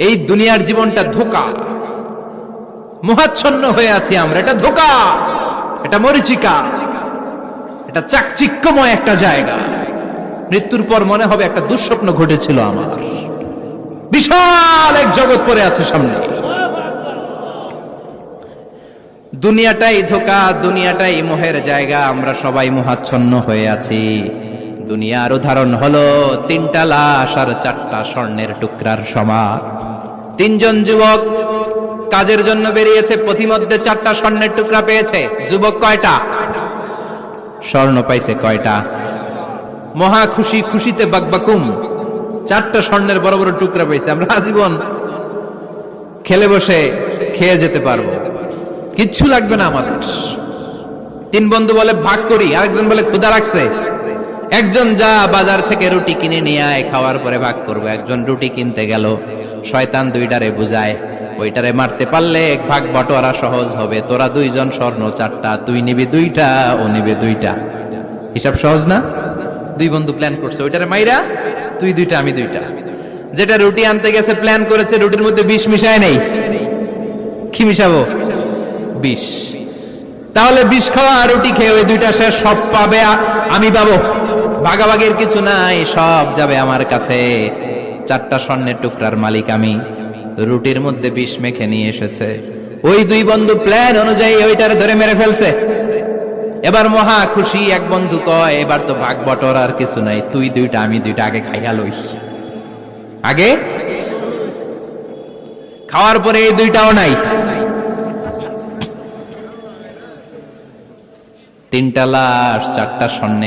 এই দুনিয়ার জীবনটা ধোঁকা, মোহাচ্ছন্ন হয়ে আছি আমরা। এটা ধোঁকা, এটা মরিচিকা, এটা চাকচিক্যময় একটা জায়গা। মৃত্যুর পর মনে হবে একটা দুঃস্বপ্ন ঘটেছিল আমার। বিশাল এক জগৎ পড়ে আছে সামনে। দুনিয়াটাই ধোঁকা, দুনিয়াটাই মোহের জায়গা। আমরা সবাই মোহাচ্ছন্ন হয়ে আছি। দুনিয়ার উদাহরণ হলো 3টা লাশ আর 4টা স্বর্ণের টুকরার সমান। 3জন যুবক কাজের জন্য বেরিয়েছে, পথিমধ্যে 4টা স্বর্ণের টুকরা পেয়েছে। যুবক কয়টা? স্বর্ণ পাইছে কয়টা? মহা খুশি, খুশিতে বাকবাকুম। 4টা স্বর্ণের বড় বড় টুকরা পাইছে। আমরা আজীবন খেলে বসে খেয়ে যেতে পারবো, কিচ্ছু লাগবে না আমাদের। 3 বন্ধু বলে ভাগ করি, আরেকজন বলে ক্ষুধা লাগছে। একজন যা বাজার থেকে রুটি কিনে নিয়ে আয়, খাওয়ার পরে ভাগ করবো। একজন রুটি কিনতে গেল, শয়তান 2টারে বুঝায় ওইটারে মারতে পারলে ভাগ বটোয়ারা সহজ হবে। তোরা 2জন স্বর্ণ 4টা, তুই নিবি 2টা, ও নিবে 2টা। হিসাব সহজ না? 2 বন্ধু প্ল্যান করছে, ওইটারে মাইরা তুই 2টা আমি 2টা। যেটা রুটি আনতে গেছে প্ল্যান করেছে রুটির মধ্যে বিষ মিশায় নেই। কি মিশাবো? বিষ। তাহলে বিষ খাওয়া রুটি খেয়ে ওই 2টা সে সব পাবে, আমি পাবো। ভাগাভাগির কিছু নাই, সব যাবে আমার কাছে। 4টা স্বর্ণের টুকরার মালিক আমি। রুটির মধ্যে বিষ মেখে নিয়ে এসেছে। ওই 2 বন্ধু প্ল্যান অনুযায়ী ওইটারে ধরে মেরে ফেলছে। এবার মহা খুশি। এক বন্ধু কয় এবার তো ভাগ বটর আর কিছু নাই, তুই 2টা আমি 2টা, আগে খাইয়া লইস। আগে খাওয়ার পরে এই 2টাও নাই। 3টা লাশ 4টা স্বর্ণে